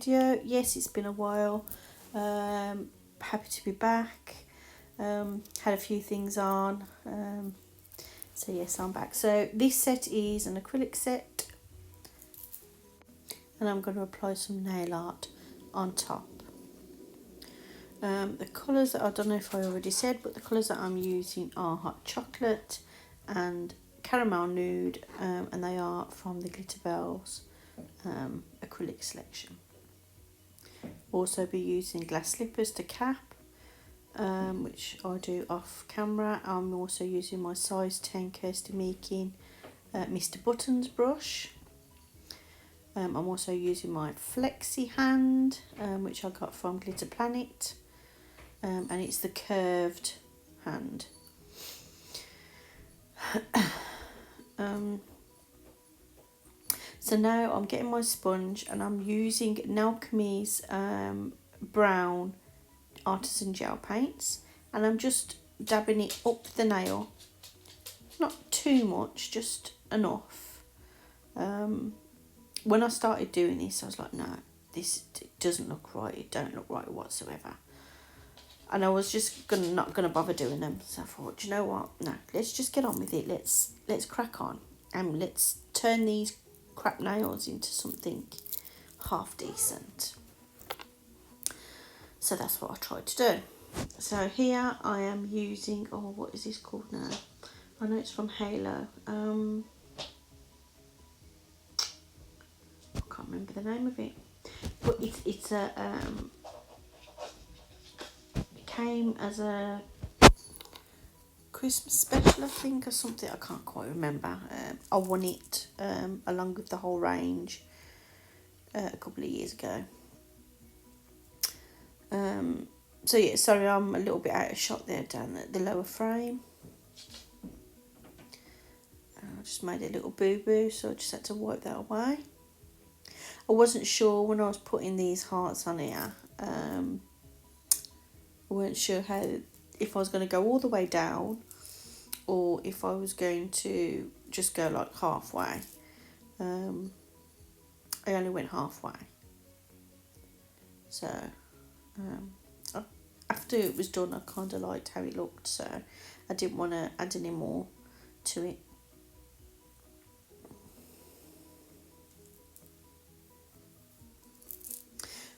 video. Yes, it's been a while. Happy to be back. Had a few things on. So yes, I'm back. So this set is an acrylic set. And I'm going to apply some nail art on top. The colours that I don't know if I already said, but the colours that I'm using are hot chocolate and caramel nude, and they are from the Glitterbels acrylic selection. Also be using glass slippers to cap, which I do off camera. I'm also using my size 10 Kirsty meakin Mr. Buttons brush. I'm also using my flexi hand, which I got from Glitter Planet, and it's the curved hand. So now I'm getting my sponge and I'm using Nailchemy's brown Artisan gel paints, and I'm just dabbing it up the nail, not too much, just enough. When I started doing this, I was like, no, this doesn't look right. It don't look right whatsoever. And I was just not gonna bother doing them. So I thought, do you know what? No, let's just get on with it. Let's crack on, and let's turn these crap nails into something half decent. So that's what I tried to do. So here I am using, oh, what is this called now? I know it's from Halo. I can't remember the name of it, but it's a it came as a Christmas special, I think, or something. I can't quite remember. I won it along with the whole range a couple of years ago. So yeah, sorry, I'm a little bit out of shot there down the lower frame. I just made a little boo-boo, so I just had to wipe that away. I wasn't sure when I was putting these hearts on here. I weren't sure if I was going to go all the way down, or if I was going to just go like halfway. I only went halfway. So after it was done, I kind of liked how it looked, so I didn't want to add any more to it.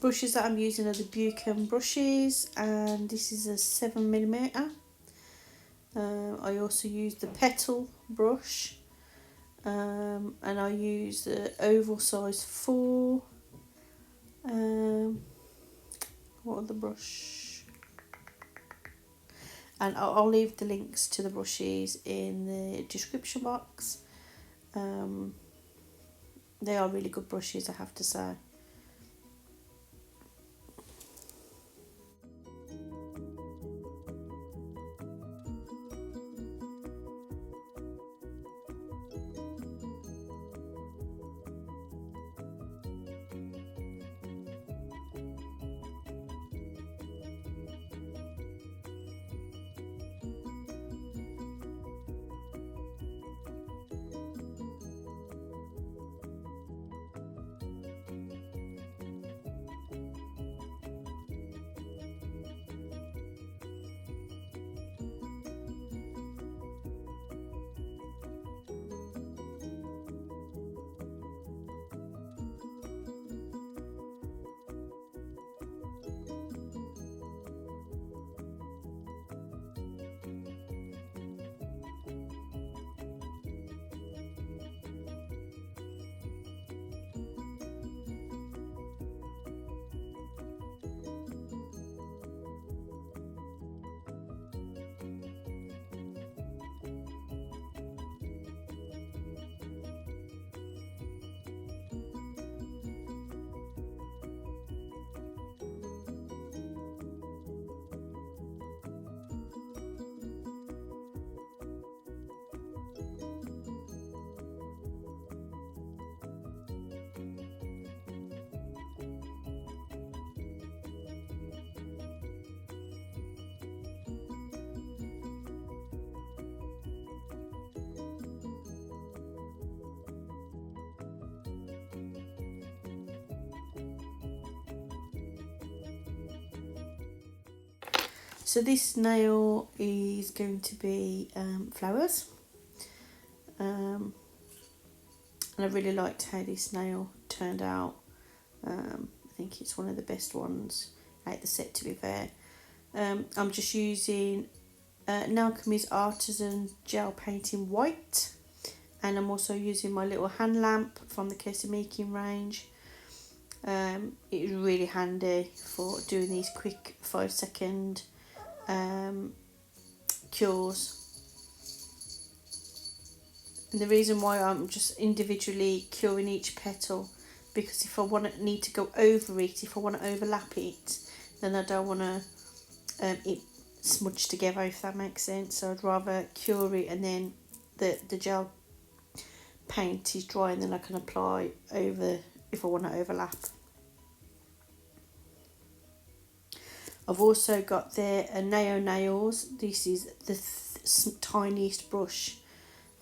Brushes that I'm using are the BQAN brushes, and this is a 7mm. I also use the petal brush, and I use the oval size 4. What other brush? And I'll leave the links to the brushes in the description box. They are really good brushes, I have to say. So this nail is going to be flowers. And I really liked how this nail turned out. I think it's one of the best ones out the set, to be fair. I'm just using Nailchemy's Artisan gel paint in white, and I'm also using my little hand lamp from the Kirsty meakin range. It is really handy for doing these quick 5-second cures. And the reason why I'm just individually curing each petal, because if I need to go over it, if I want to overlap it, then I don't want to it smudge together, if that makes sense. So I'd rather cure it and then the gel paint is dry, and then I can apply over if I want to overlap. I've also got the Neo Nails. This is the tiniest brush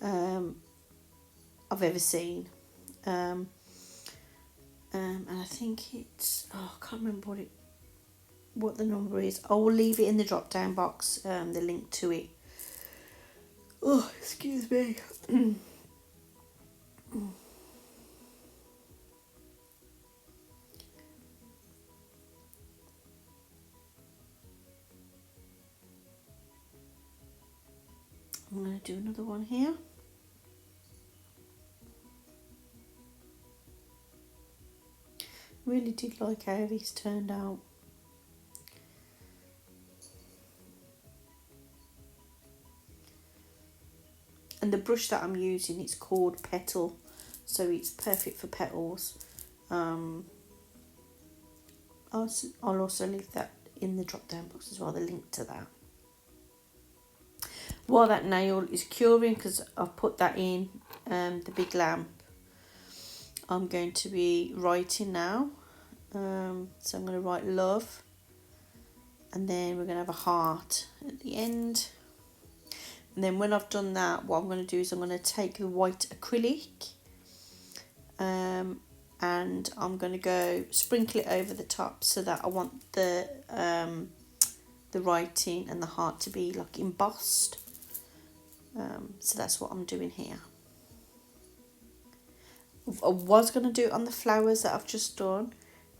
I've ever seen. And I think it's, I can't remember what the number is. I will leave it in the drop down box, the link to it. Oh, excuse me. I'm going to do another one here. Really did like how these turned out. And the brush that I'm using, it's called Petal, so it's perfect for petals. I'll also leave that in the drop down box as well, the link to that. While that nail is curing, because I've put that in the big lamp, I'm going to be writing now. So I'm going to write love, and then we're going to have a heart at the end. And then when I've done that, what I'm going to do is I'm going to take the white acrylic, and I'm going to go sprinkle it over the top, so that I want the writing and the heart to be like embossed. So that's what I'm doing here. I was going to do it on the flowers that I've just done,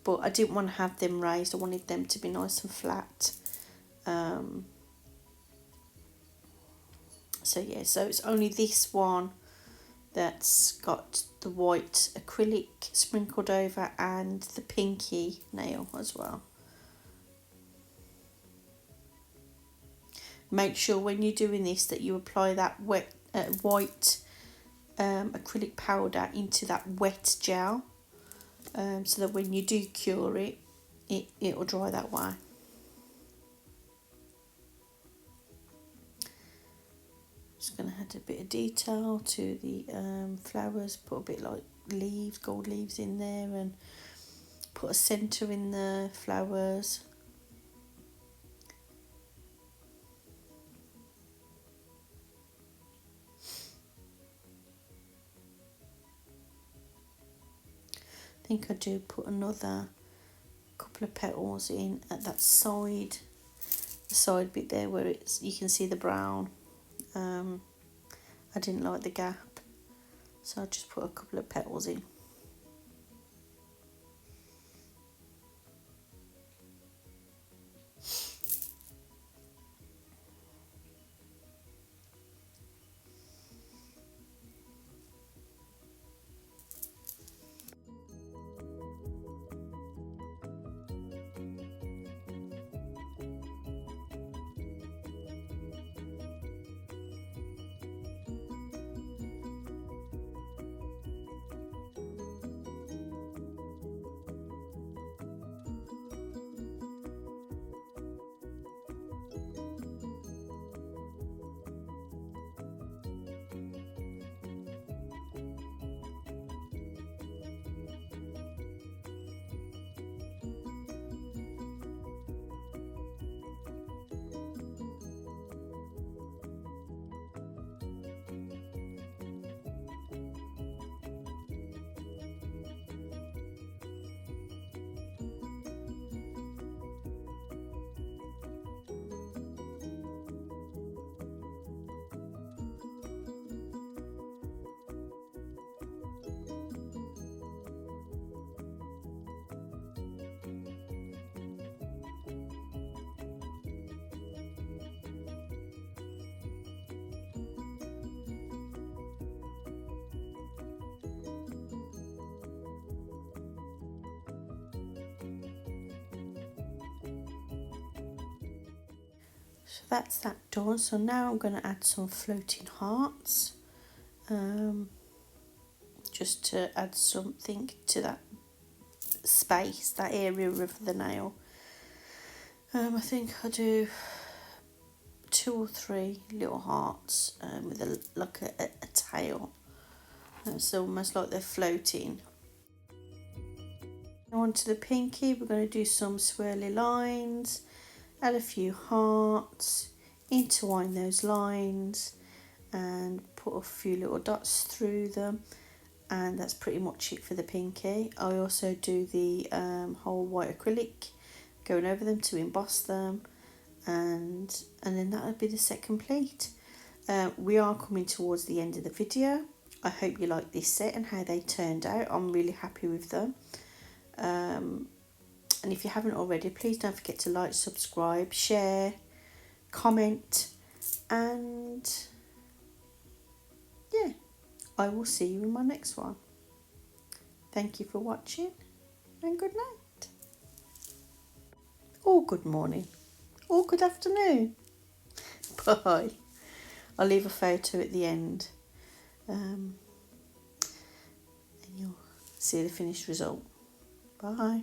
but I didn't want to have them raised. I wanted them to be nice and flat. So yeah, so it's only this one that's got the white acrylic sprinkled over and the pinky nail as well. Make sure when you're doing this that you apply that white acrylic powder into that wet gel, so that when you do cure it, it'll dry that way. Just going to add a bit of detail to the flowers, put a bit like leaves, gold leaves in there, and put a centre in the flowers. I think I do put another couple of petals in at that side, the side bit there where it's, you can see the brown. I didn't like the gap, so I just put a couple of petals in. So that's that done. So now I'm going to add some floating hearts, just to add something to that space, that area of the nail. I think I'll do 2 or 3 little hearts with a tail. So almost like they're floating. Now onto the pinky, we're going to do some swirly lines, add a few hearts, intertwine those lines and put a few little dots through them, and that's pretty much it for the pinky. I also do the whole white acrylic, going over them to emboss them, and then that would be the set complete. We are coming towards the end of the video. I hope you like this set and how they turned out. I'm really happy with them. And if you haven't already, please don't forget to like, subscribe, share, comment, and yeah, I will see you in my next one. Thank you for watching, and good night, or good morning, or good afternoon. Bye. I'll leave a photo at the end, and you'll see the finished result. Bye.